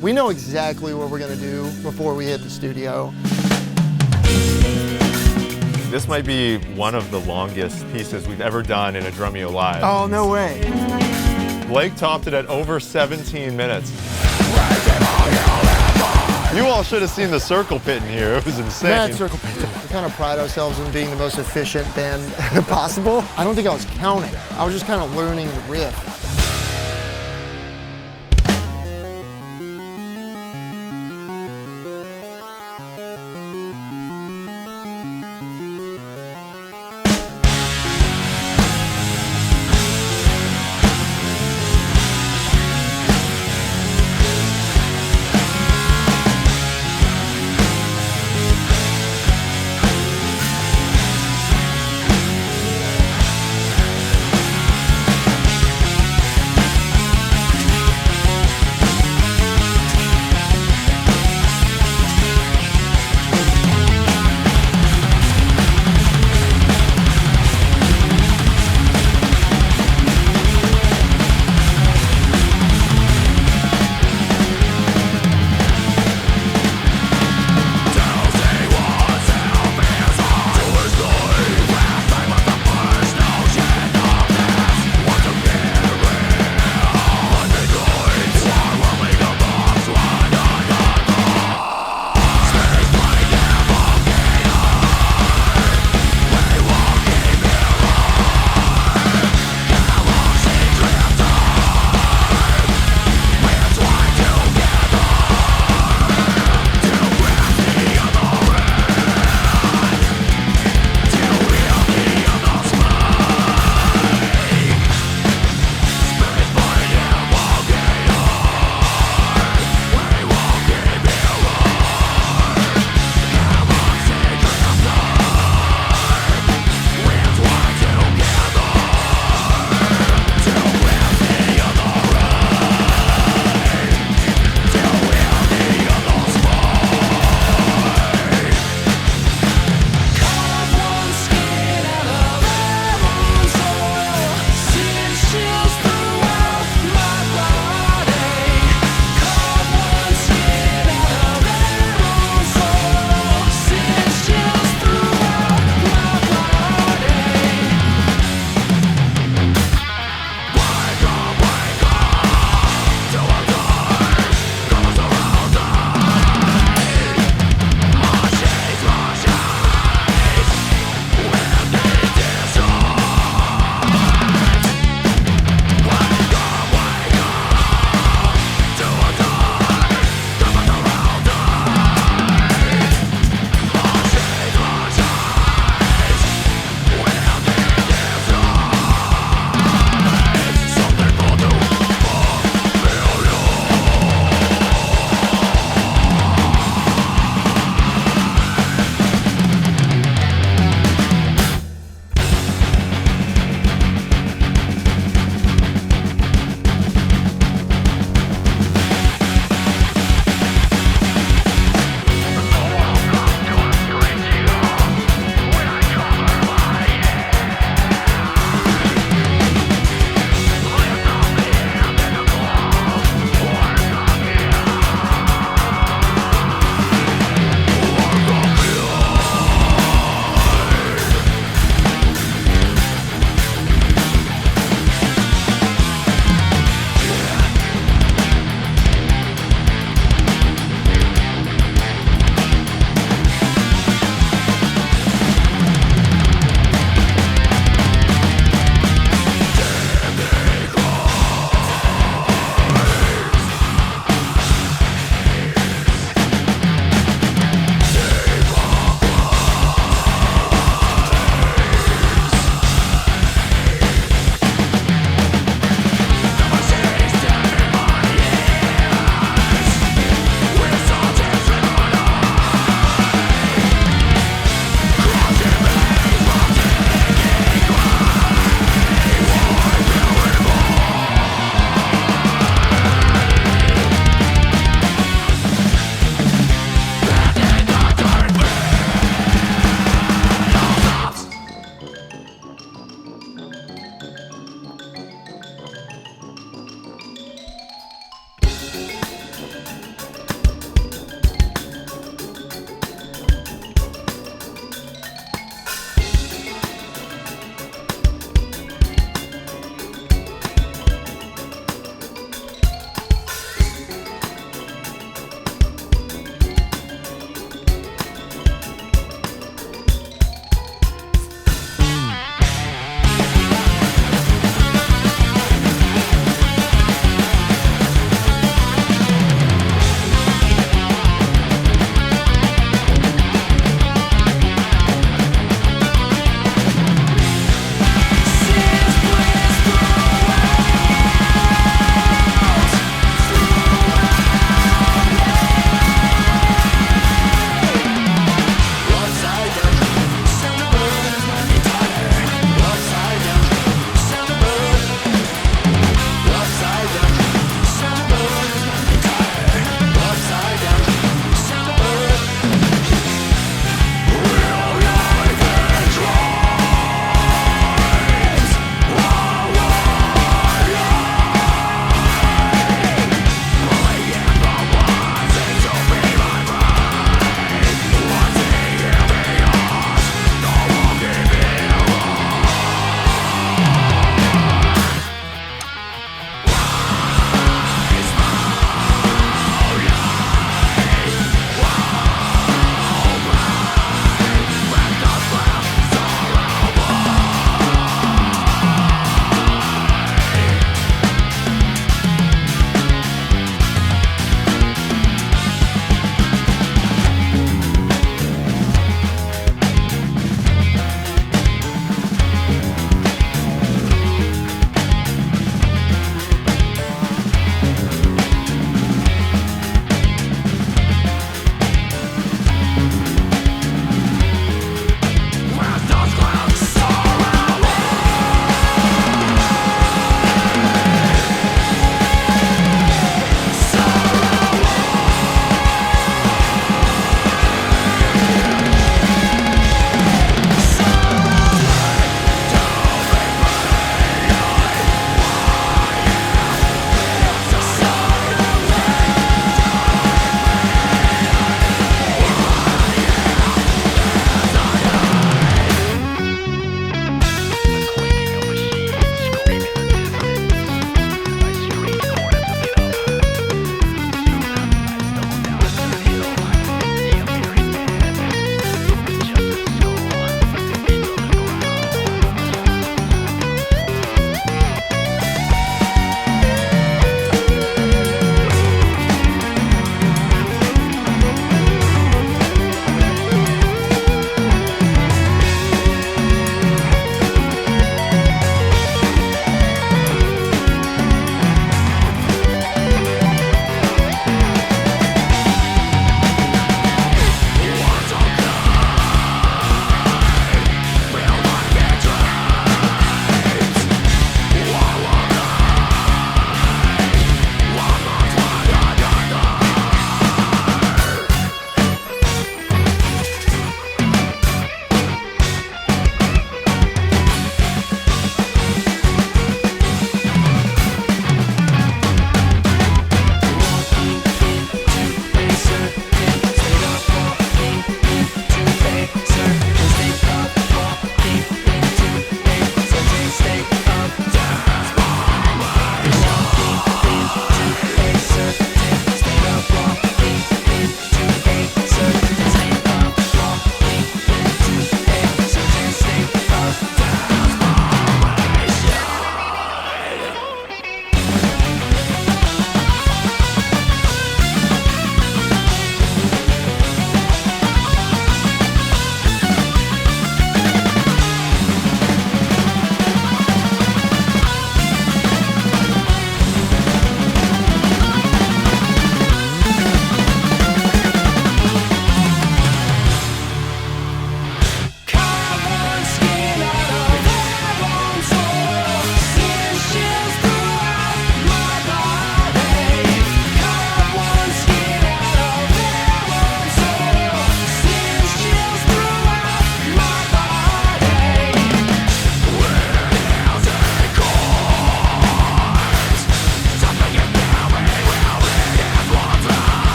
We know exactly what we're gonna do before we hit the studio. This might be one of the longest pieces we've ever done in a Drumeo live. Oh, no way. Blake topped it at over 17 minutes. You all should have seen the circle pit in here. It was insane. Mad circle pit. We kind of pride ourselves in being the most efficient band possible. I don't think I was counting. I was just kind of learning the riff.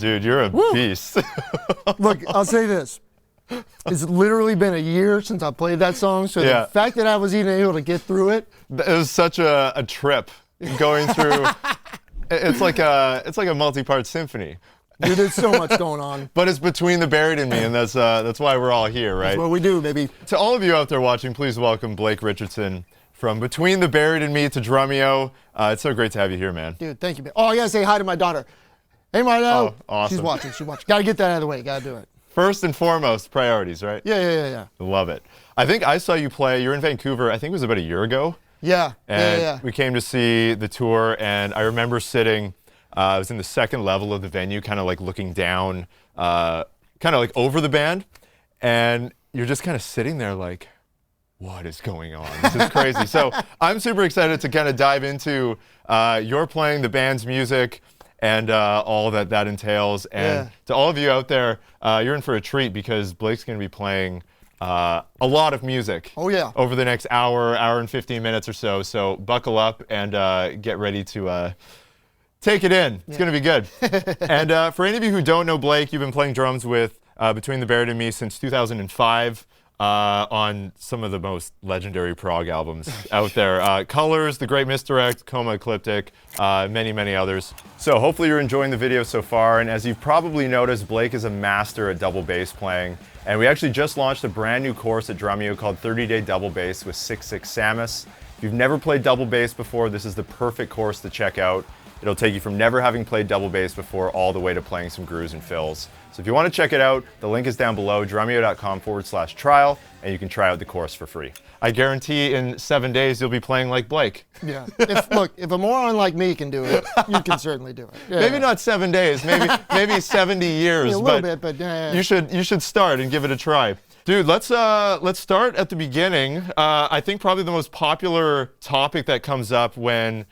dude, you're a beast. Look, I'll say this. It's literally been a year since I played that song, so the fact that I was even able to get through it. It was such a trip going through. It's like a multi-part symphony. Dude, there's so much going on. But it's between the buried and me, and that's why we're all here, right? That's what we do, baby. To all of you out there watching, please welcome Blake Richardson from Between the Buried and Me to Drumeo. It's so great to have you here, man. Dude, thank you, man. Oh, I gotta say hi to my daughter. Hey, Marlo. Oh, awesome. She's watching. Gotta get that out of the way. Gotta do it. First and foremost, priorities, right? Yeah. Love it. I think I saw you play. You were in Vancouver. I think it was about a year ago. Yeah. And we came to see the tour, and I remember sitting. I was in the second level of the venue, kind of like looking down, kind of like over the band, and you're just kind of sitting there like, what is going on? This is crazy. So I'm super excited to kind of dive into your playing, the band's music, and all that entails. And to all of you out there, you're in for a treat because Blake's going to be playing a lot of music. Oh, yeah. Over the next hour and 15 minutes or so. So buckle up and get ready to take it in. It's going to be good. And for any of you who don't know Blake, you've been playing drums with Between the Buried and Me since 2005 on some of the most legendary prog albums out there. Colors, The Great Misdirect, Coma Ecliptic, many others. So hopefully you're enjoying the video so far. And as you've probably noticed, Blake is a master at double bass playing. And we actually just launched a brand new course at Drumeo called 30-Day Double Bass with 6/6 Samus. If you've never played double bass before, this is the perfect course to check out. It'll take you from never having played double bass before all the way to playing some grooves and fills. So if you want to check it out, the link is down below, drumeo.com/trial, and you can try out the course for free. I guarantee in 7 days you'll be playing like Blake. Yeah. If a moron like me can do it, you can certainly do it. Yeah. Maybe not 7 days, maybe 70 years. Yeah, a little bit, but you should start and give it a try. Dude, let's start at the beginning. I think probably the most popular topic that comes up when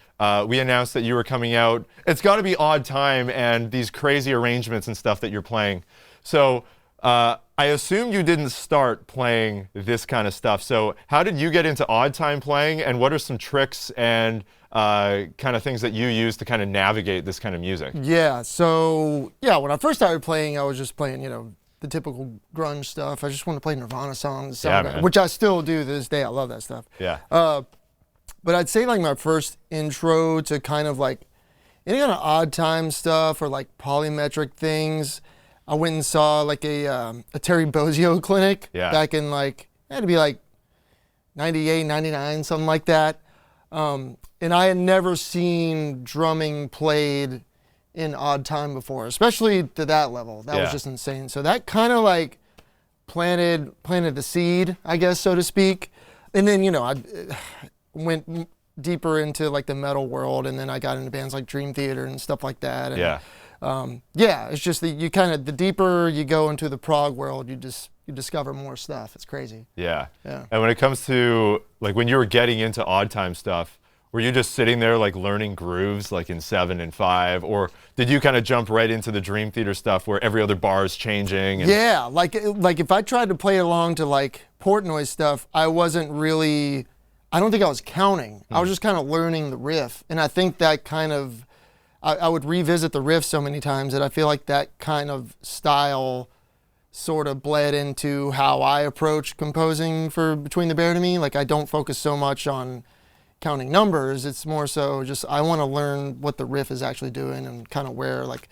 we announced that you were coming out, it's got to be odd time and these crazy arrangements and stuff that you're playing. So I assume you didn't start playing this kind of stuff. So how did you get into odd time playing, and what are some tricks and kind of things that you use to kind of navigate this kind of music? Yeah, so when I first started playing, I was just playing, the typical grunge stuff. I just want to play Nirvana songs, which I still do to this day. I love that stuff. Yeah. But I'd say like my first intro to kind of like any kind of odd time stuff or like polymetric things, I went and saw like a Terry Bozzio clinic back in like, it had to be like 98, 99, something like that. And I had never seen drumming played in odd time before, especially to that level. That was just insane. So that kind of like planted the seed, I guess, so to speak. And then, I went deeper into like the metal world, and then I got into bands like Dream Theater and stuff like that. And, it's just that you kind of, the deeper you go into the prog world, you discover more stuff. It's crazy. Yeah. And when it comes to like when you were getting into odd time stuff, were you just sitting there like learning grooves like in 7 and 5, or did you kind of jump right into the Dream Theater stuff where every other bar is changing? And yeah, like if I tried to play along to like Portnoy stuff, I don't think I was counting. I was just kind of learning the riff, and I think that kind of, I would revisit the riff so many times that I feel like that kind of style sort of bled into how I approach composing for Between the Buried and Me. Like I don't focus so much on counting numbers. It's more so just I want to learn what the riff is actually doing and kind of where like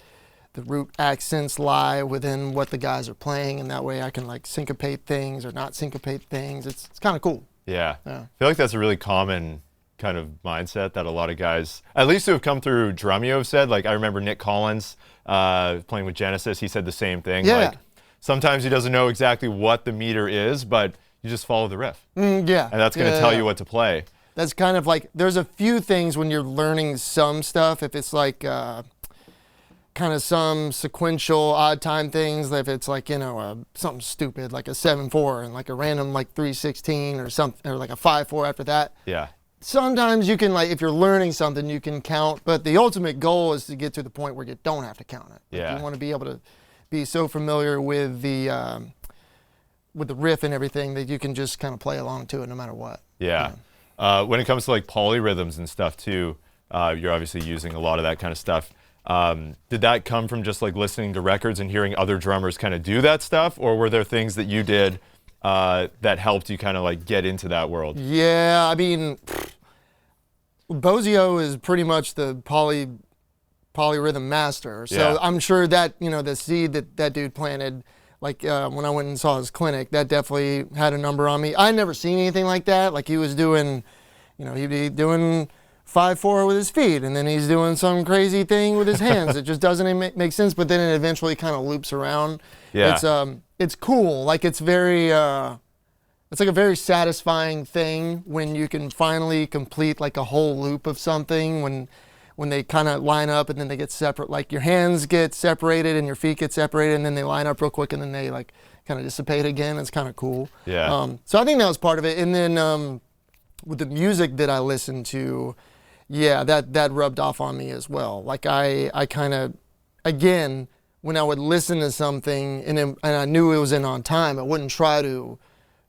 the root accents lie within what the guys are playing, and that way I can like syncopate things or not syncopate things. It's kind of cool. Yeah. I feel like that's a really common kind of mindset that a lot of guys, at least who have come through Drumeo, have said. Like I remember Nick Collins playing with Genesis, he said the same thing. Like sometimes he doesn't know exactly what the meter is, but you just follow the riff. And that's going to tell you what to play. That's kind of like, there's a few things when you're learning some stuff, if it's like kind of some sequential odd time things, if it's like, something stupid, like a 7/4 and like a random like 3/16 or something, or like a 5/4 after that. Yeah. Sometimes you can, like, if you're learning something, you can count, but the ultimate goal is to get to the point where you don't have to count it. Yeah. You want to be able to be so familiar with the riff and everything that you can just kind of play along to it no matter what. Yeah. When it comes to like polyrhythms and stuff too, you're obviously using a lot of that kind of stuff. Did that come from just like listening to records and hearing other drummers kind of do that stuff, or were there things that you did that helped you kind of like get into that world? Yeah, I mean, Bozio is pretty much the polyrhythm master. So Yeah. I'm sure that, the seed that dude planted, like when I went and saw his clinic, that definitely had a number on me. I never seen anything like that. Like he was doing, he'd be doing 5/4 with his feet, and then he's doing some crazy thing with his hands. It just doesn't make sense, but then it eventually kind of loops around. Yeah. It's cool. Like it's very, it's like a very satisfying thing when you can finally complete like a whole loop of something when they kind of line up and then they get separate. Like your hands get separated and your feet get separated, and then they line up real quick and then they like kind of dissipate again. It's kind of cool. Yeah. So I think that was part of it. And then with the music that I listened to, yeah, that rubbed off on me as well. Like I kind of, again, when I would listen to something and I knew it was in on time, I wouldn't try to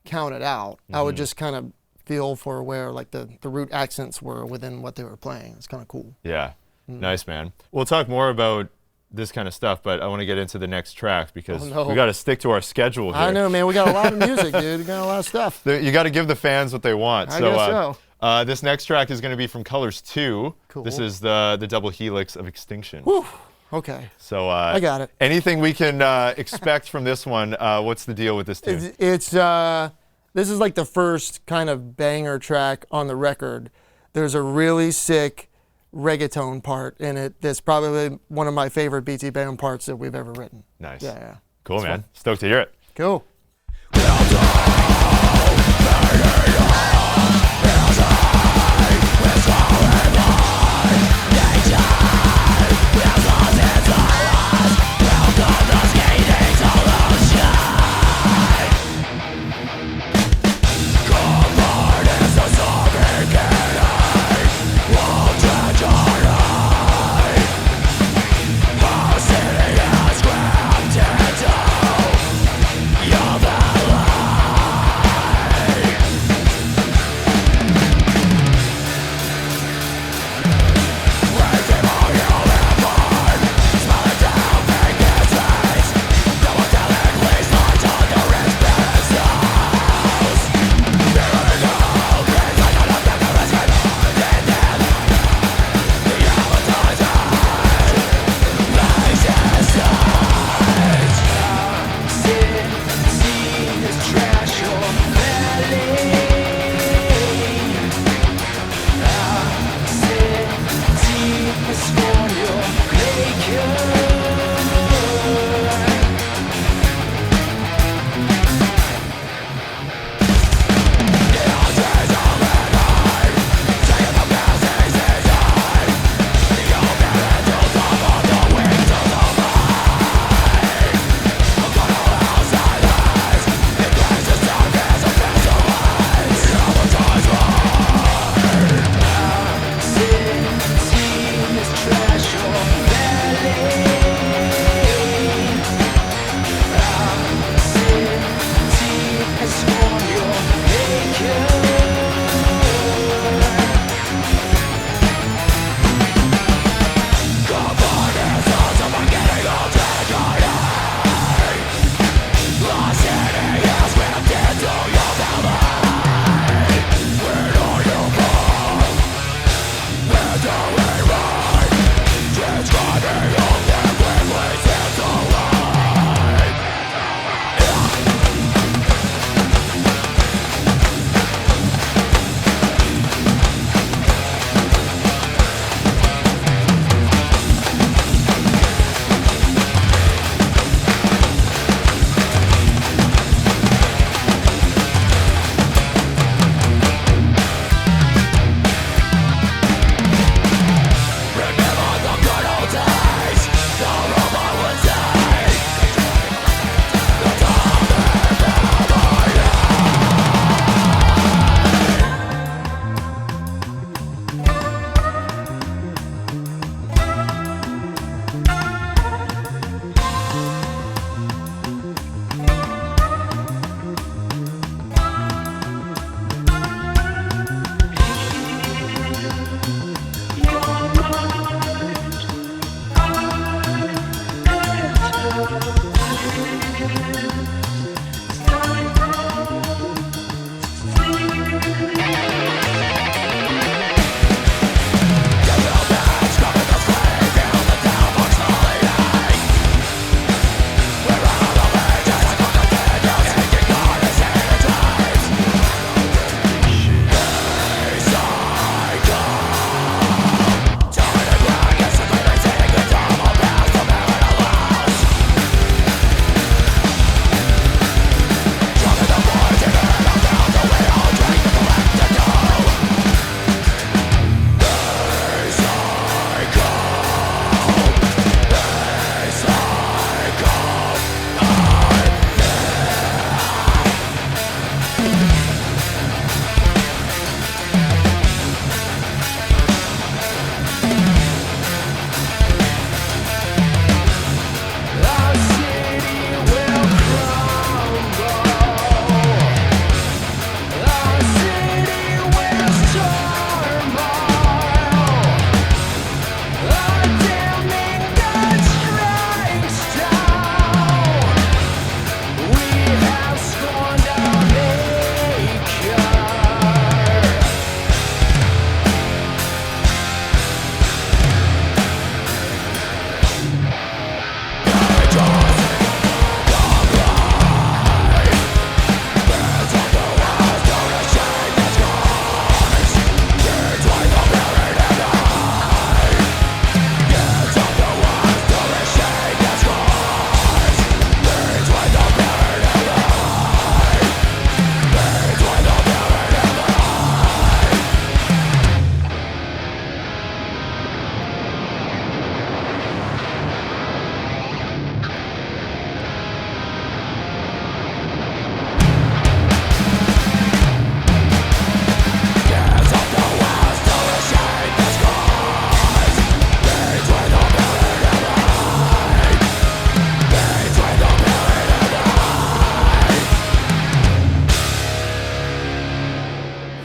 count it out. I would just kind of feel for where like the root accents were within what they were playing. It's kind of cool. Yeah. Nice, man. We'll talk more about this kind of stuff, but I want to get into the next track because we got to stick to our schedule here. I know, man. We got a lot of music, dude. We got a lot of stuff. You got to give the fans what they want. I guess so. This next track is going to be from Colors 2. Cool. This is the double helix of Extinction. Whew. Okay. So I got it. Anything we can expect from this one? What's the deal with this tune? This is like the first kind of banger track on the record. There's a really sick reggaeton part in it that's probably one of my favorite BT Bam parts that we've ever written. Nice. Yeah. Cool, It's man. fun. Stoked to hear it. Cool. You're the light.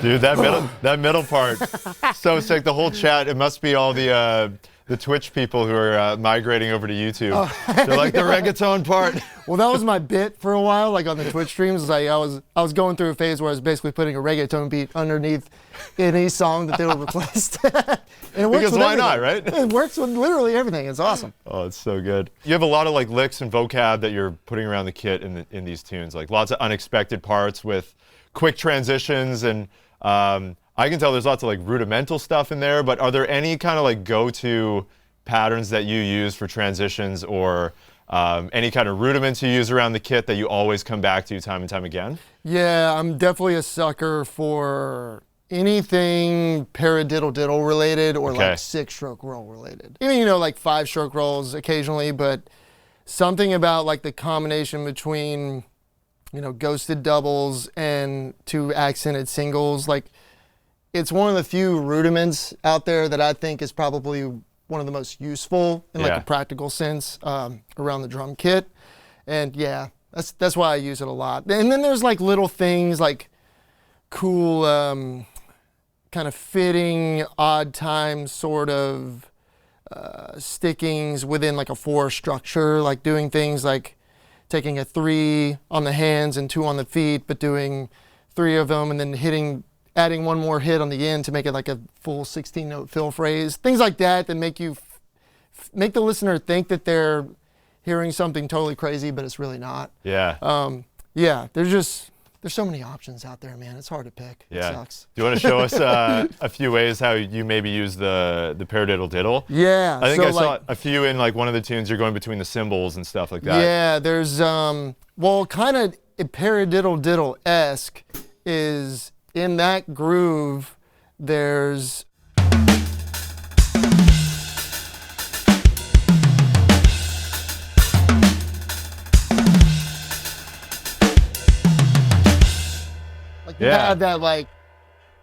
Dude, that middle part, so sick. The whole chat, it must be all the Twitch people who are migrating over to YouTube. Oh, they're like, the reggaeton part. Well, that was my bit for a while, like on the Twitch streams. Like I was going through a phase where I was basically putting a reggaeton beat underneath any song that they would request. And it works because with why everything. not, right? It works with literally everything. It's awesome. Oh, it's so good. You have a lot of like licks and vocab that you're putting around the kit in these tunes, like lots of unexpected parts with quick transitions, and I can tell there's lots of like rudimental stuff in there, but are there any kind of like go-to patterns that you use for transitions, or any kind of rudiments you use around the kit that you always come back to time and time again? Yeah, I'm definitely a sucker for anything paradiddle-diddle related or like 6-stroke roll related. Even, like 5-stroke rolls occasionally, but something about like the combination between, ghosted doubles and 2 accented singles, like it's one of the few rudiments out there that I think is probably one of the most useful in like a practical sense around the drum kit. And yeah, that's why I use it a lot. And then there's like little things like cool kind of fitting odd time sort of stickings within like a 4 structure, like doing things like taking a 3 on the hands and 2 on the feet, but doing 3 of them and then adding 1 more hit on the end to make it like a full 16-note fill phrase. Things like that make you make the listener think that they're hearing something totally crazy, but it's really not. Yeah. Yeah, there's so many options out there, man. It's hard to pick. Yeah. It sucks. Do you want to show us a few ways how you maybe use the paradiddle diddle? Yeah. I think I saw a few in like one of the tunes. You're going between the cymbals and stuff like that. Yeah, there's well, kind of a paradiddle diddle-esque is in that groove. There's like you have that like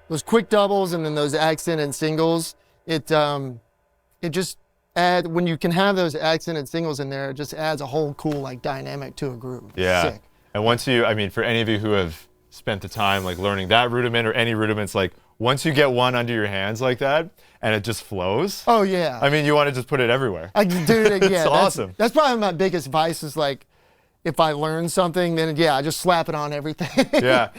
those quick doubles and then those accented singles. It just add when you can have those accented singles in there, it just adds a whole cool like dynamic to a groove. Yeah. Sick. And once for any of you who have spent the time like learning that rudiment or any rudiments, like once you get one under your hands like that and it just flows. Oh yeah. I mean, you want to just put it everywhere. Dude, yeah, awesome. That's probably my biggest vice is like, if I learn something, then I just slap it on everything. Yeah,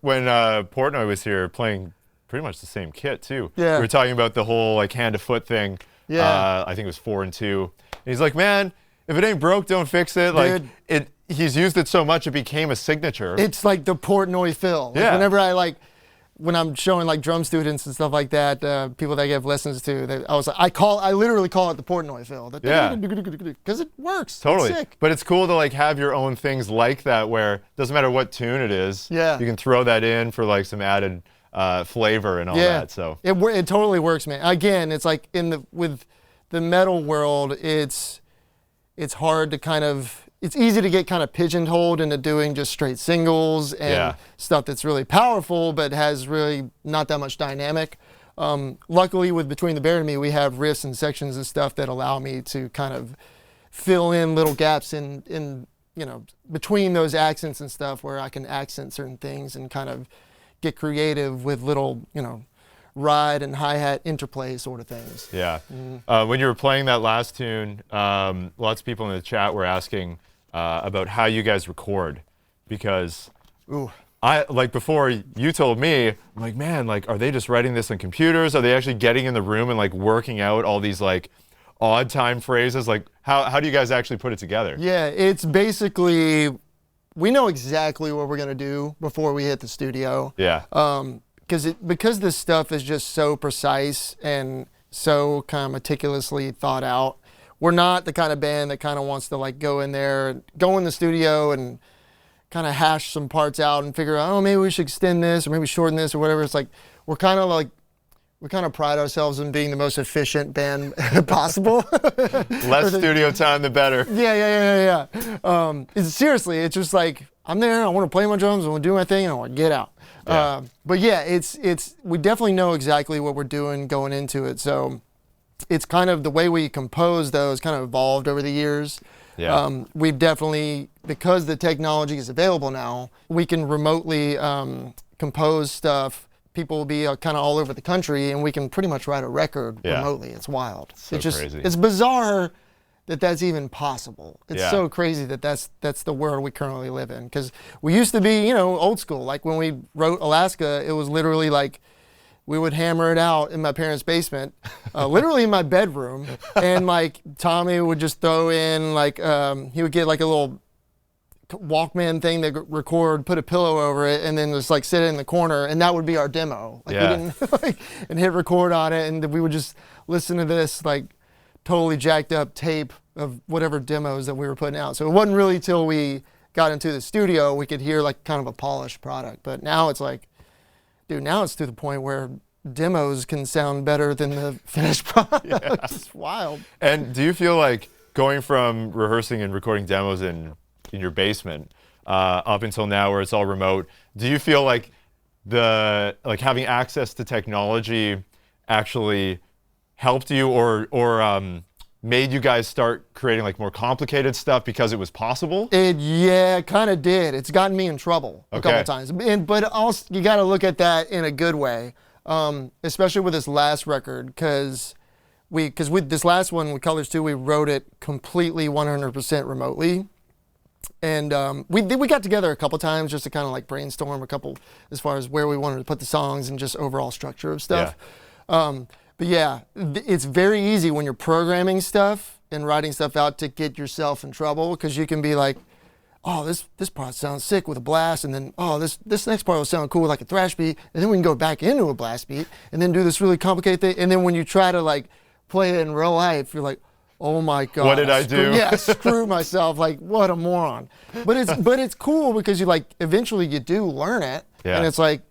when Portnoy was here playing pretty much the same kit too. Yeah. We were talking about the whole like hand to foot thing. Yeah. I think it was 4 and 2. And he's like, man, if it ain't broke, don't fix it. Like he's used it so much it became a signature. It's like the Portnoy fill. Like yeah. Whenever when I'm showing like drum students and stuff like that, people that I give lessons to, I literally call it the Portnoy fill. Yeah. Because it works. Totally. It's sick. But it's cool to like have your own things like that where it doesn't matter what tune it is. Yeah. You can throw that in for like some added flavor and all that. So it totally works, man. Again, it's like with the metal world, it's hard to it's easy to get kind of pigeonholed into doing just straight singles and stuff that's really powerful but has really not that much dynamic. Luckily, with Between the Bear and Me, we have riffs and sections and stuff that allow me to kind of fill in little gaps in between those accents and stuff where I can accent certain things and kind of get creative with little, ride and hi-hat interplay sort of things. Yeah. When you were playing that last tune, lots of people in the chat were asking about how you guys record, because before you told me, I'm like, man, like, are they just writing this on computers? Are they actually getting in the room and like working out all these like odd time phrases? Like, how do you guys actually put it together? Yeah, it's basically, we know exactly what we're gonna do before we hit the studio. Yeah. Because this stuff is just so precise and so kind of meticulously thought out. We're not the kind of band that kind of wants to like go in there, go in the studio and kind of hash some parts out and figure out, oh, maybe we should extend this or maybe shorten this or whatever. It's like, we kind of pride ourselves in being the most efficient band possible. Less studio time, the better. Yeah. Seriously, it's just like, I'm there, I want to play my drums, I want to do my thing, and I want to get out. Yeah. But yeah, we definitely know exactly what we're doing going into it. So it's kind of the way we compose those kind of evolved over the years. Yeah. We've definitely, because the technology is available now, we can remotely compose stuff. people will be kind of all over the country, and we can pretty much write a record remotely. It's wild. So it's just crazy. It's bizarre that that's even possible. It's Yeah. so crazy that that's the world we currently live in. Because we used to be, old school. Like when we wrote Alaska, it was literally like we would hammer it out in my parents' basement, literally in my bedroom, and like Tommy would just throw in like he would get like a little Walkman thing that record, put a pillow over it, and then just like sit in the corner, and that would be our demo. Like we didn't and hit record on it, and we would just listen to this like totally jacked up tape of whatever demos that we were putting out. So it wasn't really till we got into the studio we could hear like kind of a polished product. But now it's like, dude, now it's to the point where demos can sound better than the finished product. Yeah. It's wild. And do you feel like going from rehearsing and recording demos in your basement up until now where it's all remote, do you feel like having access to technology actually helped you or made you guys start creating like more complicated stuff because it was possible? It kind of did. It's gotten me in trouble a couple times. But also you got to look at that in a good way, especially with this last record, because with this last one with Colors 2, we wrote it completely 100% remotely. And we got together a couple times just to kind of like brainstorm a couple as far as where we wanted to put the songs and just overall structure of stuff. Yeah. But yeah, it's very easy when you're programming stuff and writing stuff out to get yourself in trouble, because you can be like, oh, this part sounds sick with a blast, and then, oh, this next part will sound cool with like a thrash beat, and then we can go back into a blast beat, and then do this really complicated thing, and then when you try to like play it in real life, you're like, oh my God. What did I do? Yeah, screw myself, like what a moron. But it's cool because you like, eventually you do learn it, and it's like,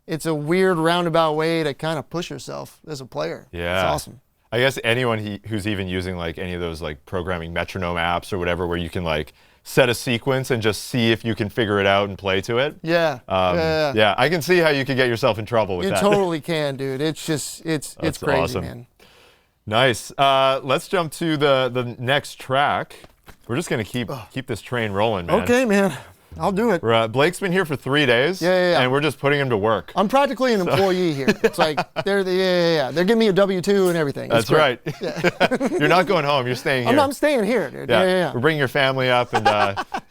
it's a weird roundabout way to kind of push yourself as a player. Yeah. It's awesome. I guess anyone who's even using like any of those like programming metronome apps or whatever, where you can like set a sequence and just see if you can figure it out and play to it. Yeah. Yeah, I can see how you could get yourself in trouble with that. You totally can, dude. It's just, it's crazy, awesome. man. Nice. Let's jump to the next track. We're just gonna keep this train rolling, man. Okay, man. I'll do it. Blake's been here for 3 days. Yeah. And we're just putting him to work. I'm practically an employee here. It's like they're they're giving me a W-2 and everything. That's right. Yeah. You're not going home. You're staying here. I'm staying here, dude. Yeah. We're bringing your family up, and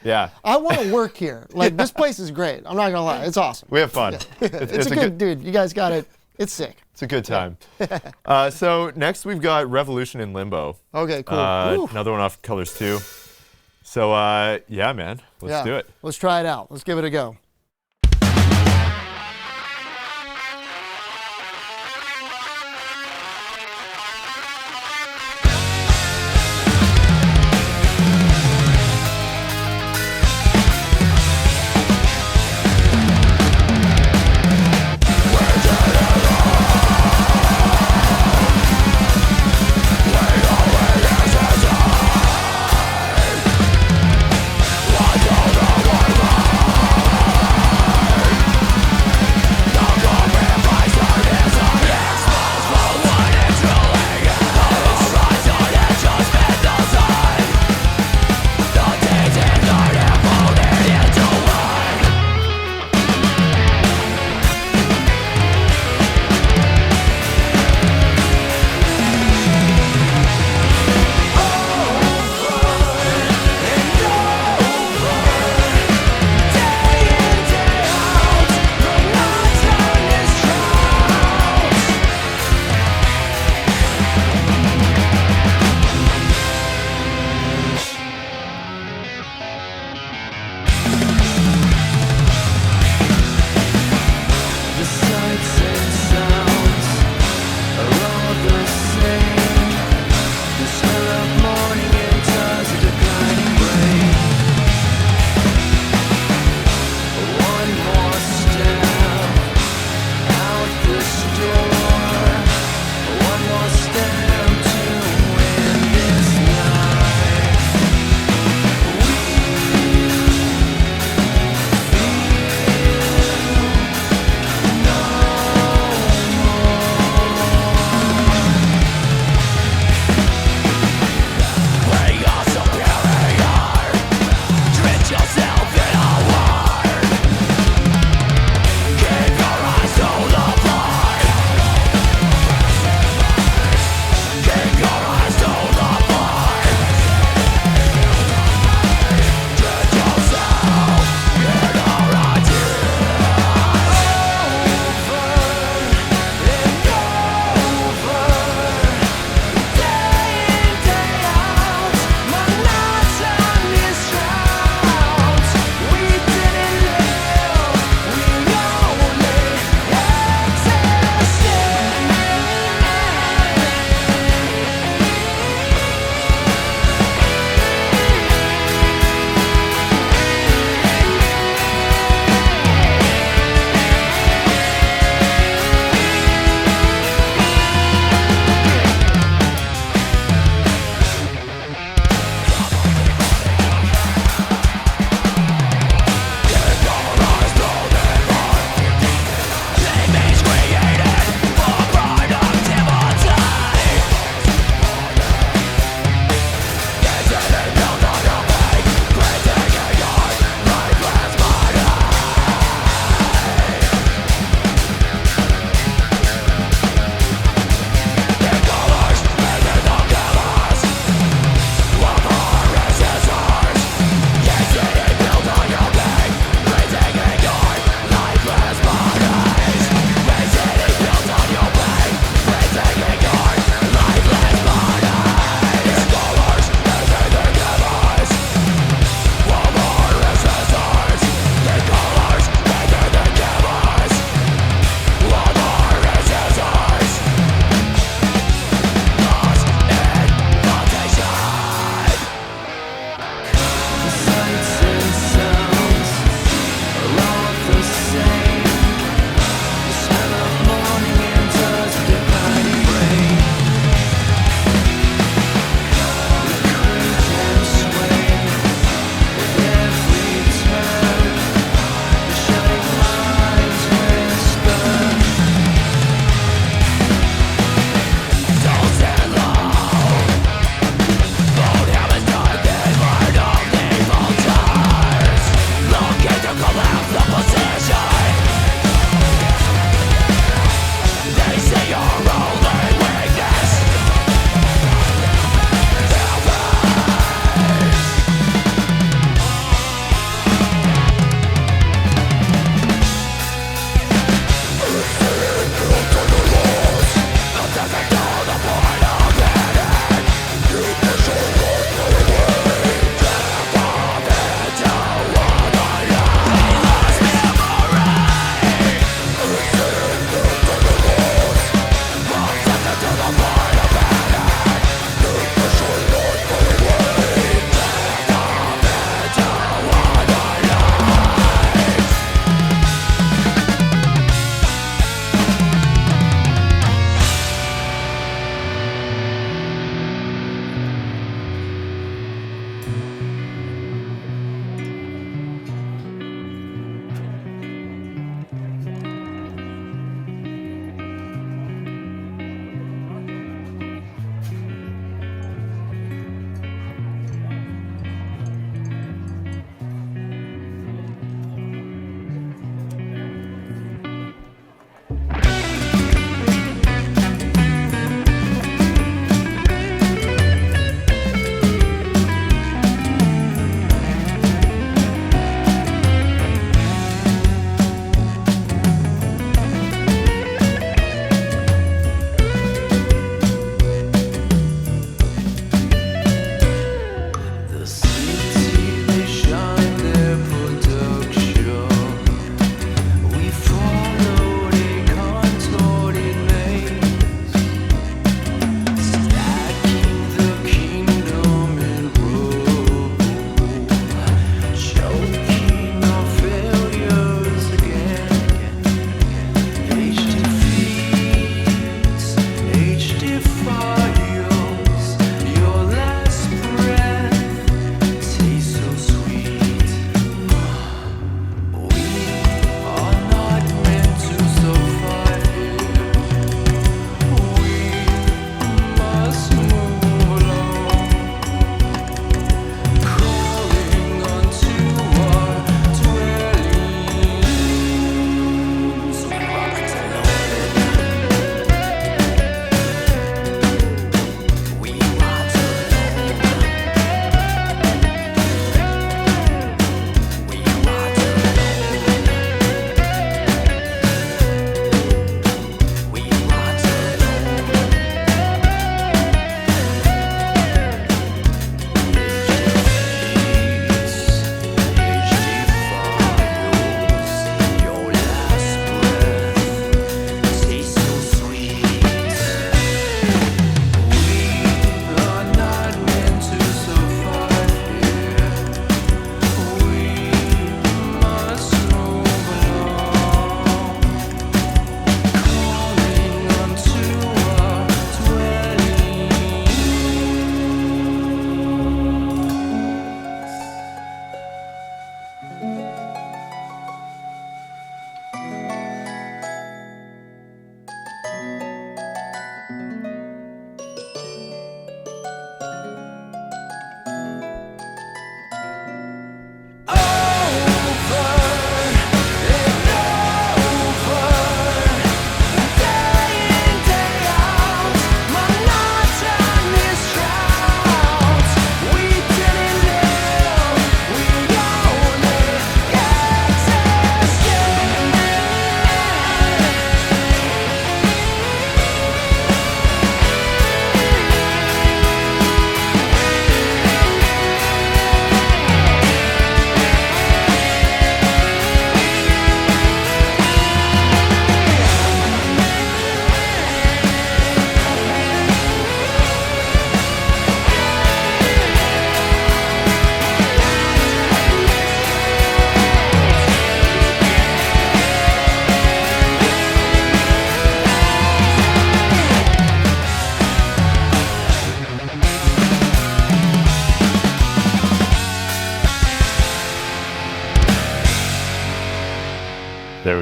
yeah. I want to work here. Like this place is great. I'm not gonna lie. It's awesome. We have fun. Yeah. It's a good dude. You guys got it. It's sick. It's a good time. So next we've got Revolution in Limbo. Okay, cool. Another one off Colors 2. So yeah, man, let's do it. Let's try it out. Let's give it a go.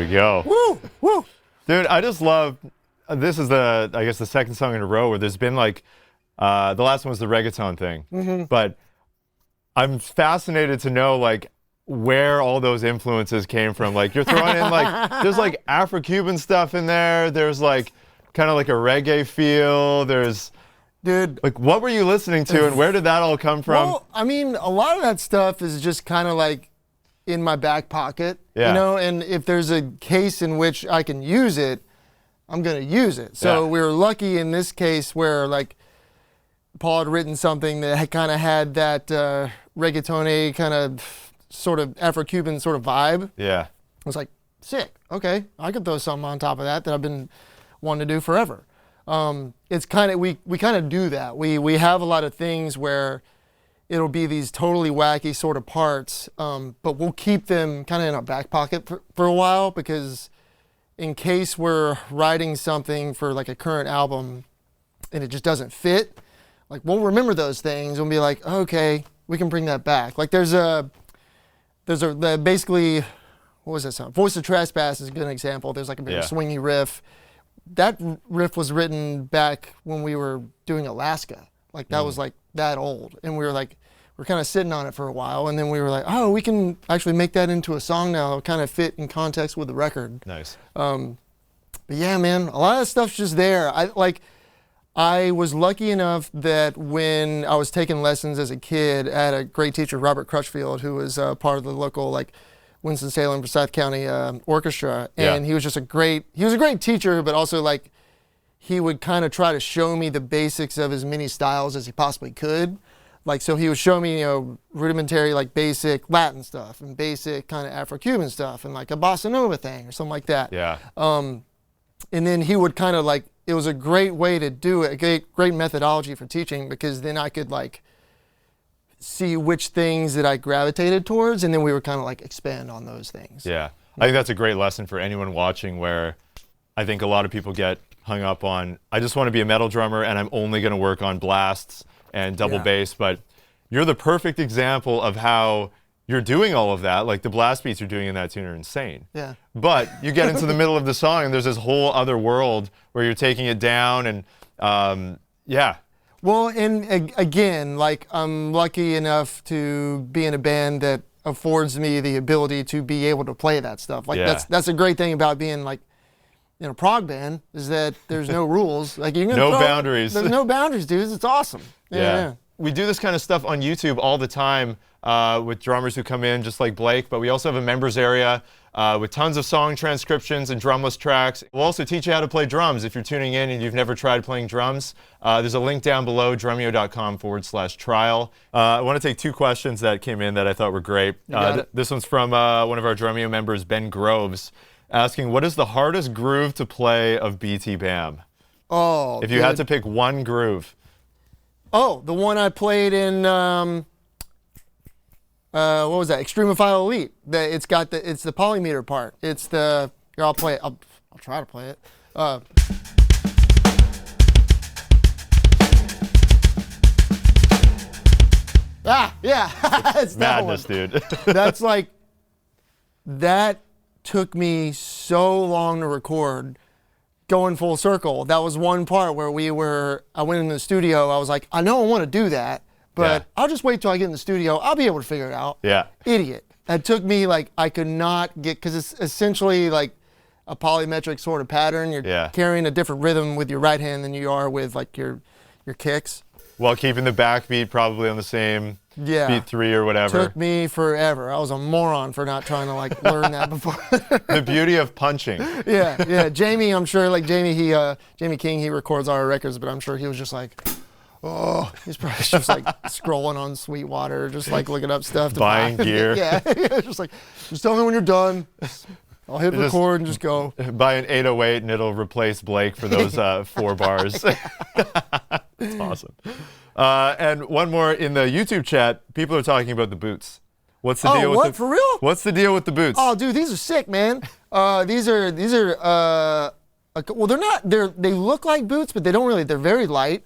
we go. Woo! Woo! Dude, I just love, this is I guess the second song in a row where there's been like, the last one was the reggaeton thing. But I'm fascinated to know like where all those influences came from. Like you're throwing in like, there's like Afro-Cuban stuff in there. There's like kind of like a reggae feel. There's, dude, like what were you listening to and where did that all come from? Well, I mean, a lot of that stuff is just kind of like in my back pocket, you know, and if there's a case in which I can use it, I'm going to use it. So we were lucky in this case where like Paul had written something that had kind of had that reggaeton kind of sort of Afro-Cuban sort of vibe. Yeah. I was like, sick. Okay, I could throw something on top of that I've been wanting to do forever. It's kind of, we kind of do that. We have a lot of things where it'll be these totally wacky sort of parts, but we'll keep them kind of in our back pocket for a while because in case we're writing something for like a current album and it just doesn't fit, like we'll remember those things and be like, okay, we can bring that back. Like there's basically, what was that song? Voice of Trespass is a good example. There's like a big swingy riff. That riff was written back when we were doing Alaska. Like that was like that old. And we were like, we're kind of sitting on it for a while. And then we were like, oh, we can actually make that into a song now. It'll kind of fit in context with the record. Nice. But yeah, man, a lot of stuff's just there. I was lucky enough that when I was taking lessons as a kid, I had a great teacher, Robert Crutchfield, who was part of the local like Winston-Salem, Forsyth County orchestra, and he was just a great teacher, but also like he would kind of try to show me the basics of as many styles as he possibly could. Like, so he would show me, you know, rudimentary, like basic Latin stuff and basic kind of Afro-Cuban stuff and like a bossa nova thing or something like that. Yeah. And then he would kind of like, it was a great way to do it, a great methodology for teaching because then I could like see which things that I gravitated towards, and then we would kind of like expand on those things. Yeah. I think that's a great lesson for anyone watching where I think a lot of people get hung up on, I just want to be a metal drummer and I'm only going to work on blasts and double bass, but you're the perfect example of how you're doing all of that. Like the blast beats you're doing in that tune are insane. Yeah. But you get into the middle of the song and there's this whole other world where you're taking it down and yeah. Well, and again, like I'm lucky enough to be in a band that affords me the ability to be able to play that stuff. Like that's a great thing about being like in a prog band is that there's no rules. Like you can no boundaries. There's no boundaries, dudes. It's awesome. Yeah. We do this kind of stuff on YouTube all the time with drummers who come in just like Blake, but we also have a members area with tons of song transcriptions and drumless tracks. We'll also teach you how to play drums if you're tuning in and you've never tried playing drums. There's a link down below, drumeo.com/trial. I want to take two questions that came in that I thought were great. This one's from one of our Drumeo members, Ben Groves, asking, what is the hardest groove to play of BT Bam? Oh, if you had to pick one groove. Oh, the one I played in, what was that? Extremophile Elite. It's the polymeter part. It's the, here, I'll play it. I'll try to play it. Yeah. It's madness, that one. dude. That's like, that took me so long to record. Going full circle. That was one part where I went in the studio. I was like, I know I want to do that, but I'll just wait till I get in the studio. I'll be able to figure it out. Yeah. Idiot. That took me like, I could not get, because it's essentially like a polymetric sort of pattern. You're carrying a different rhythm with your right hand than you are with like your kicks. While keeping the backbeat probably on the same beat 3 or whatever. Took me forever. I was a moron for not trying to like learn that before. The beauty of punching. Yeah. Jamie, I'm sure like Jamie King, he records our records, but I'm sure he was just like, oh, he's probably just like scrolling on Sweetwater, just like looking up stuff to buying buy. gear. Yeah, just like, just tell me when you're done. I'll hit record and just go. Buy an 808 and it'll replace Blake for those 4 bars. That's awesome. And one more in the YouTube chat, people are talking about the boots. What's the deal with what? For real? What's the deal with the boots? Oh, dude, these are sick, man. These are well, they look like boots, but they don't really. They're very light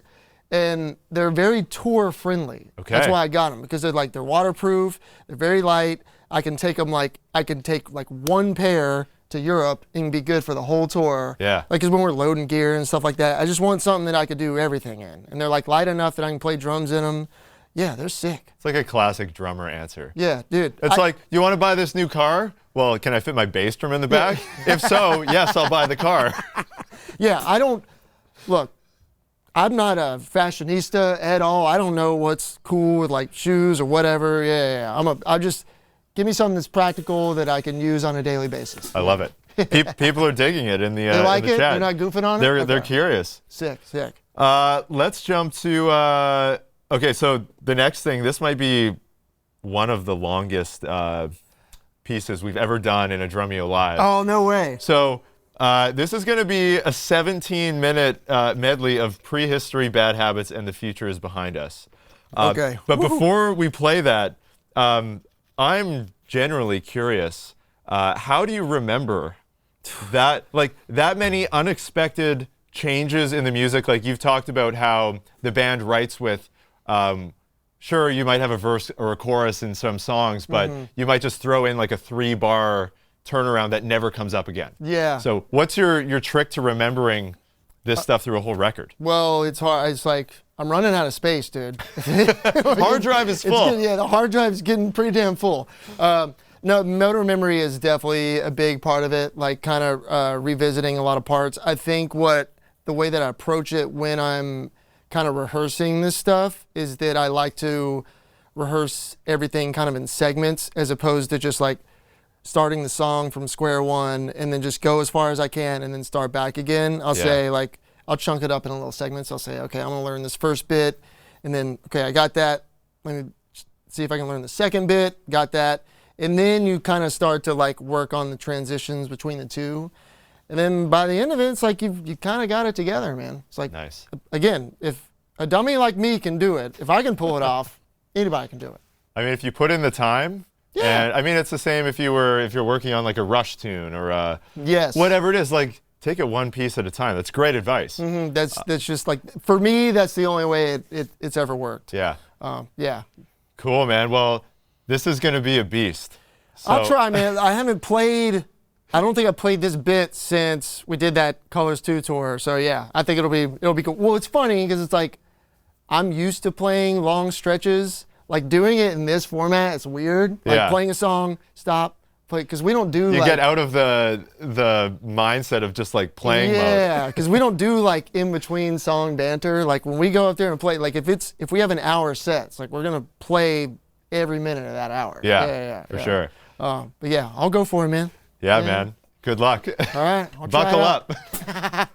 and they're very tour friendly. Okay. That's why I got them, because they're waterproof, they're very light. I can take one pair to Europe and be good for the whole tour. Yeah. Like, 'cause when we're loading gear and stuff like that, I just want something that I could do everything in. And they're like light enough that I can play drums in them. Yeah, they're sick. It's like a classic drummer answer. Yeah, dude. It's like, you want to buy this new car? Well, can I fit my bass drum in the back? If so, yes, I'll buy the car. Yeah, I don't, look, I'm not a fashionista at all. I don't know what's cool with like shoes or whatever. Yeah. I just, give me something that's practical that I can use on a daily basis. I love it. People are digging it in the They like in the it? chat. They're not goofing on it? They're Okay. curious. Sick. Let's jump to, okay, so the next thing, this might be one of the longest pieces we've ever done in a Drumeo Live. Oh, no way. So this is going to be a 17-minute medley of Prehistory, Bad Habits, and The Future is Behind Us. Okay. But before we play that, I'm generally curious, how do you remember that, like, that many unexpected changes in the music? Like, you've talked about how the band writes with, sure, you might have a verse or a chorus in some songs, but you might just throw in like a 3-bar turnaround that never comes up again. Yeah. So what's your trick to remembering this stuff through a whole record? Well, it's hard. It's like, I'm running out of space, dude. Hard drive is full. Yeah, the hard drive's getting pretty damn full. No, motor memory is definitely a big part of it, like kind of revisiting a lot of parts. I think the way that I approach it when I'm kind of rehearsing this stuff is that I like to rehearse everything kind of in segments as opposed to just like starting the song from square one and then just go as far as I can and then start back again. I'll say like, I'll chunk it up in little segments. I'll say, okay, I'm gonna learn this first bit and then, okay, I got that. Let me see if I can learn the second bit, got that. And then you kind of start to like work on the transitions between the two. And then by the end of it, it's like you kind of got it together, man. It's like, nice. Again, if a dummy like me can do it, if I can pull it off, anybody can do it. I mean, if you put in the time, and I mean, it's the same if you're working on like a Rush tune or whatever it is, like take it one piece at a time. That's great advice. That's just like, for me, that's the only way it's ever worked. Yeah. Yeah. Cool, man. Well, this is going to be a beast. So, I'll try, man. I don't think I played this bit since we did that Colors 2 tour. So yeah, I think it'll be cool. Well, it's funny because it's like, I'm used to playing long stretches. Like doing it in this format, it's weird. Like playing a song, stop, play, because we don't do you get out of the mindset of just like playing mode. Yeah, because we don't do like in between song banter. Like when we go up there and play, like if we have an hour set, it's like we're gonna play every minute of that hour. Yeah, for sure. But yeah, I'll go for it, man. Yeah, man. Good luck. All right, I'll Buckle try it up.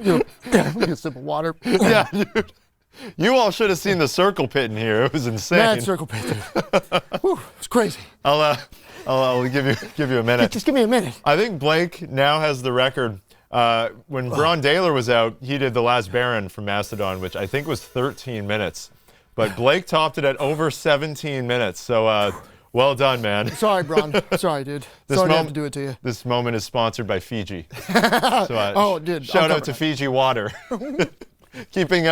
Get a sip of water. Yeah, dude. You all should have seen the circle pit in here. It was insane. Mad circle pit, dude. Whew, it's crazy. I'll give you a minute. Just give me a minute. I think Blake now has the record. When Braun Daler was out, he did The Last Baron from Mastodon, which I think was 13 minutes. But Blake topped it at over 17 minutes. So well done, man. Sorry, Braun. Sorry, dude. Sorry to have to do it to you. This moment is sponsored by Fiji. So, oh, dude. Shout out to Fiji Water. Keeping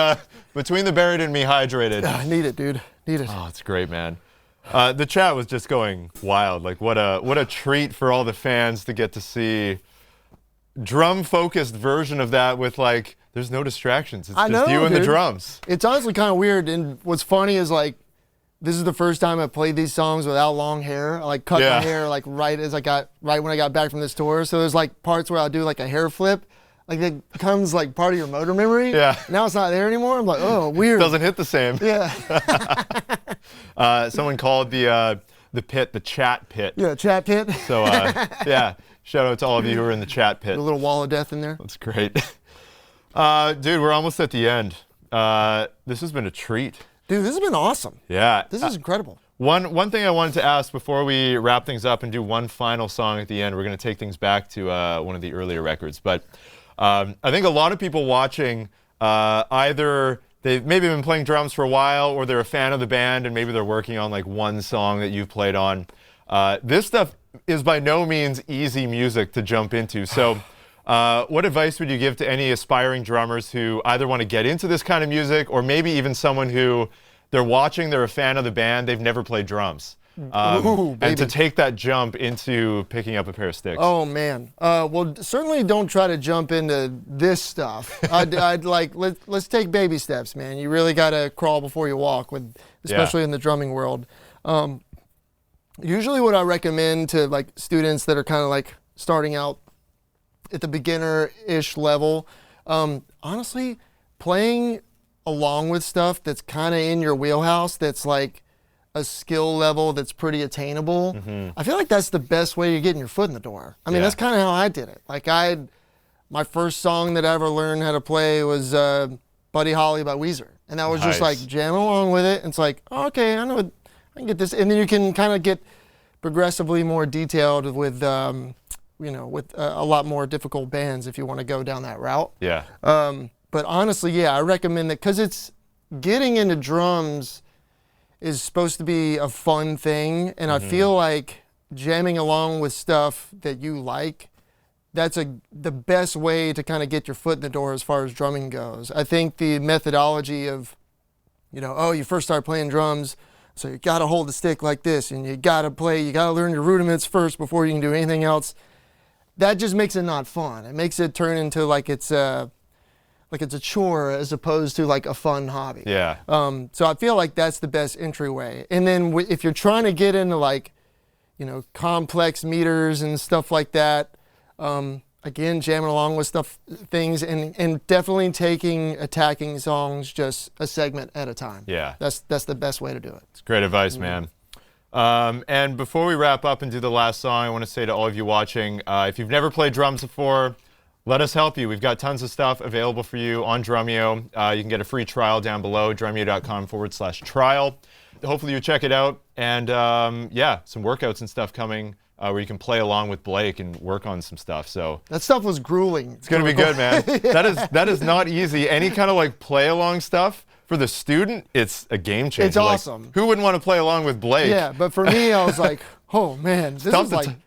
Between the Buried and Me hydrated. Need it, dude. Need it. Oh, it's great, man. The chat was just going wild. Like, what a treat for all the fans to get to see drum-focused version of that with, like, there's no distractions. It's just you and the drums. It's honestly kind of weird. And what's funny is, like, this is the first time I played these songs without long hair. I, like, cut my hair, like, right when I got back from this tour. So there's, like, parts where I'll do, like, a hair flip. Like, it becomes, like, part of your motor memory. Yeah. Now it's not there anymore. I'm like, oh, weird. Doesn't hit the same. Yeah. Someone called the pit the chat pit. Yeah, chat pit. So, yeah, shout out to all of you who are in the chat pit. A little wall of death in there. That's great. Dude, we're almost at the end. This has been a treat. Dude, this has been awesome. Yeah. This is incredible. One thing I wanted to ask before we wrap things up and do one final song at the end, we're going to take things back to one of the earlier records. But I think a lot of people watching, either they've maybe been playing drums for a while or they're a fan of the band and maybe they're working on like one song that you've played on. This stuff is by no means easy music to jump into. So what advice would you give to any aspiring drummers who either want to get into this kind of music or maybe even someone who they're watching, they're a fan of the band, they've never played drums? And to take that jump into picking up a pair of sticks. Oh man. Well, certainly don't try to jump into this stuff. I'd like let's take baby steps, man. You really got to crawl before you walk, especially in the drumming world. Usually, what I recommend to like students that are kind of like starting out at the beginner-ish level, honestly, playing along with stuff that's kind of in your wheelhouse, that's like a skill level that's pretty attainable. I feel like that's the best way you're getting your foot in the door. I mean, that's kind of how I did it. Like my first song that I ever learned how to play was Buddy Holly by Weezer. And that was just like jamming along with it. And it's like, oh, okay, I know I can get this. And then you can kind of get progressively more detailed with, with a lot more difficult bands if you want to go down that route. Yeah. But honestly, I recommend that because it's getting into drums is supposed to be a fun thing, and I feel like jamming along with stuff that you like, that's the best way to kind of get your foot in the door as far as drumming goes. I think the methodology of, you first start playing drums, so you got to hold the stick like this, and you got to learn your rudiments first before you can do anything else. That just makes it not fun. It makes it turn into like it's a chore as opposed to like a fun hobby. Yeah. So I feel like that's the best entryway. And then if you're trying to get into like, complex meters and stuff like that, again, jamming along with things and definitely taking attacking songs just a segment at a time. Yeah. That's the best way to do it. It's great advice, man. And before we wrap up and do the last song, I want to say to all of you watching, if you've never played drums before, let us help you. We've got tons of stuff available for you on Drumeo. You can get a free trial down below, drumeo.com/trial. Hopefully you check it out. And some workouts and stuff coming where you can play along with Blake and work on some stuff. So that stuff was grueling. It's going to be good, man. That is not easy. Any kind of like play along stuff for the student, it's a game changer. It's awesome. Who wouldn't want to play along with Blake? Yeah, but for me, I was like, oh man, this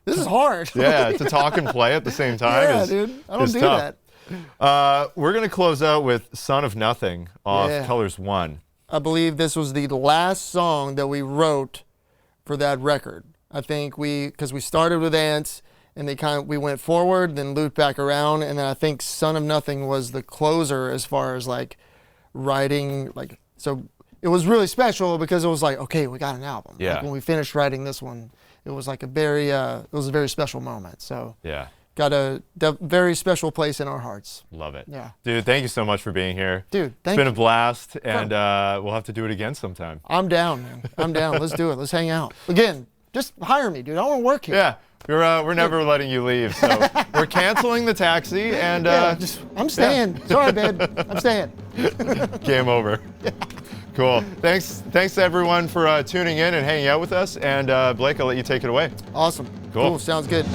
is hard. Yeah, to talk and play at the same time. Dude, I don't do that. We're gonna close out with "Son of Nothing" off Colors 1. I believe this was the last song that we wrote for that record. I think because we started with Ants and we went forward, then looped back around, and then I think "Son of Nothing" was the closer as far as like writing. Like, so it was really special because it was like, okay, we got an album. Yeah. Like when we finished writing this one, it was like a very special moment. So yeah, got a very special place in our hearts. Love it. Yeah. Dude, thank you so much for being here. Dude, it's been a blast, and we'll have to do it again sometime. I'm down, man. I'm down. Let's do it. Let's hang out. Again, just hire me, dude. I want to work here. Yeah. We're never letting you leave. So we're canceling the taxi and I'm staying. Sorry, babe. I'm staying. game over. Cool. Thanks everyone for tuning in and hanging out with us. And Blake, I'll let you take it away. Awesome. Cool. Sounds good.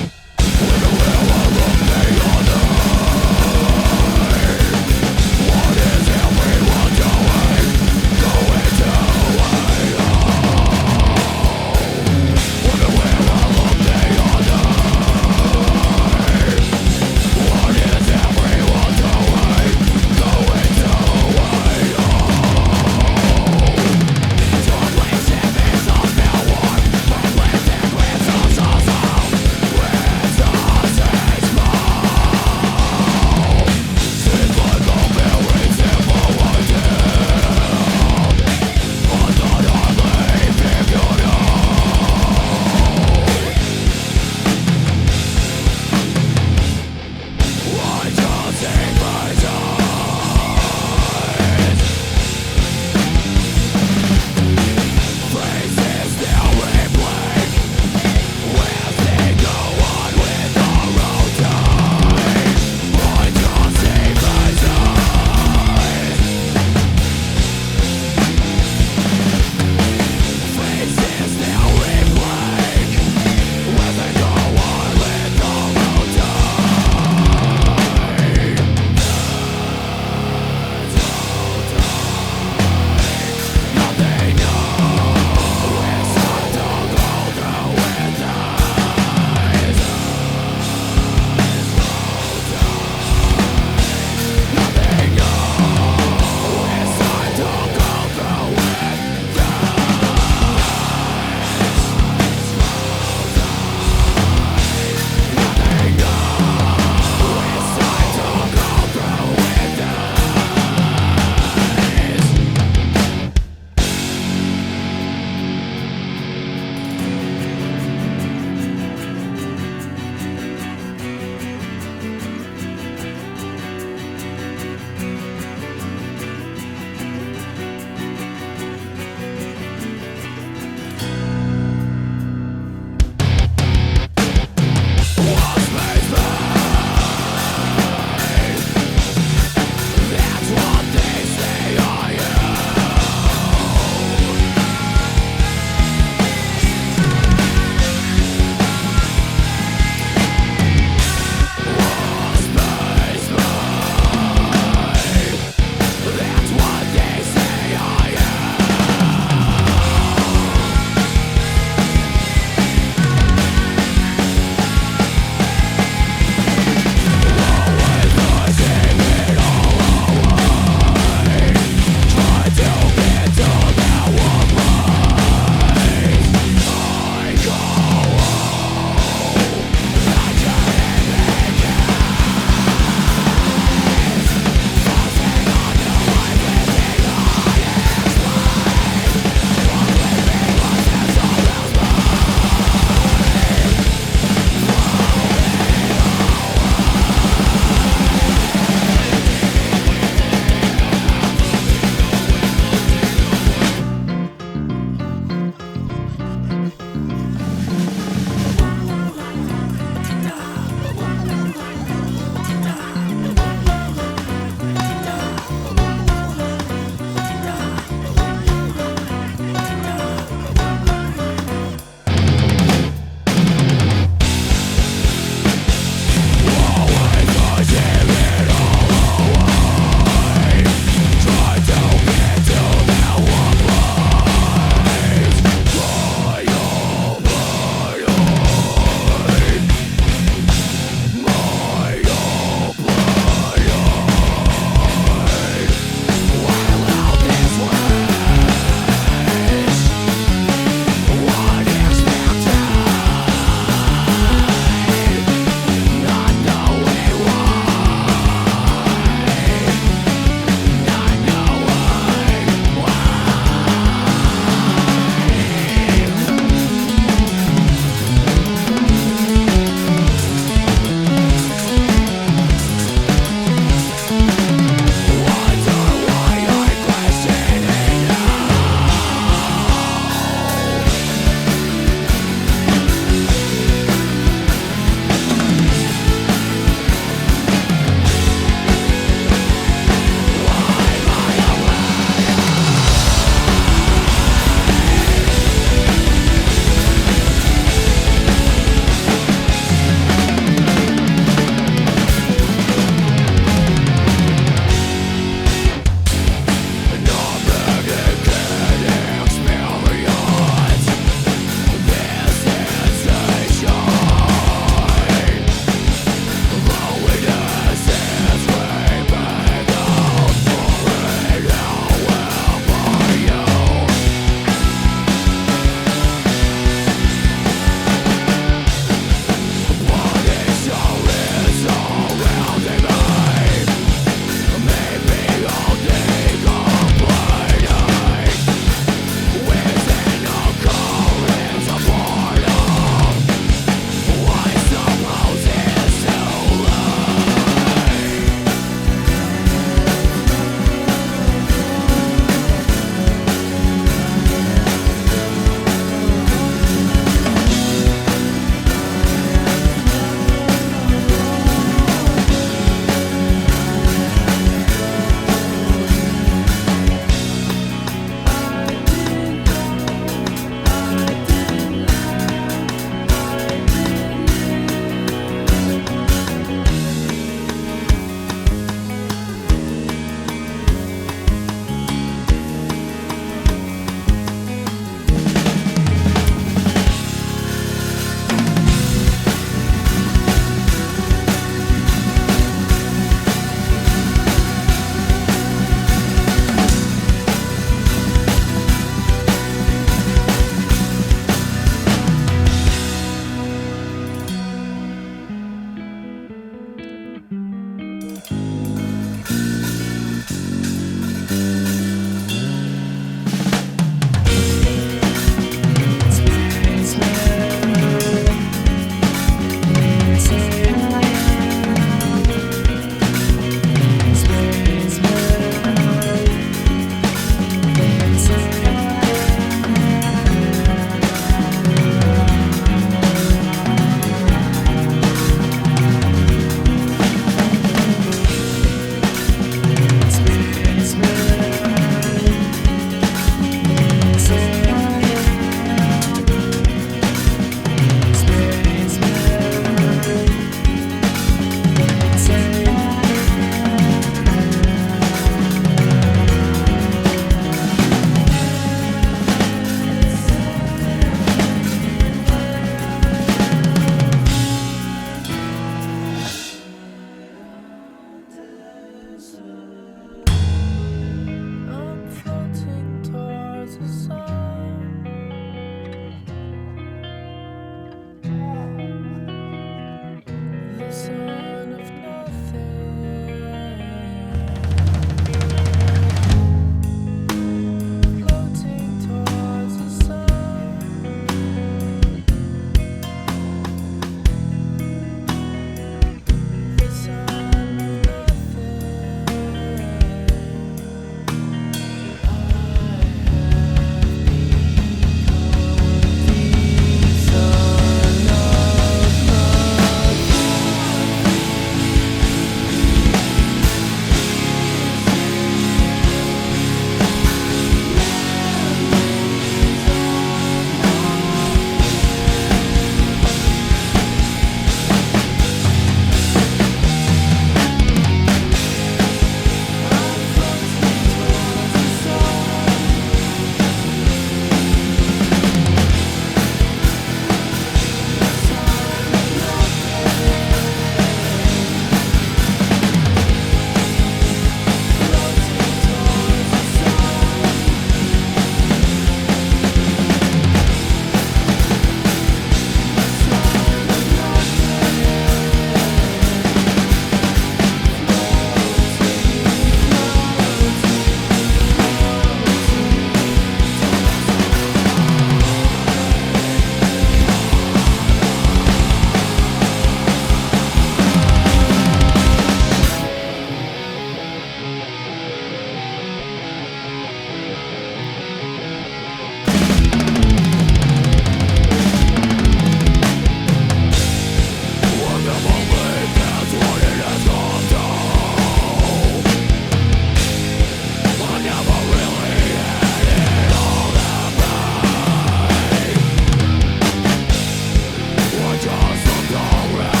already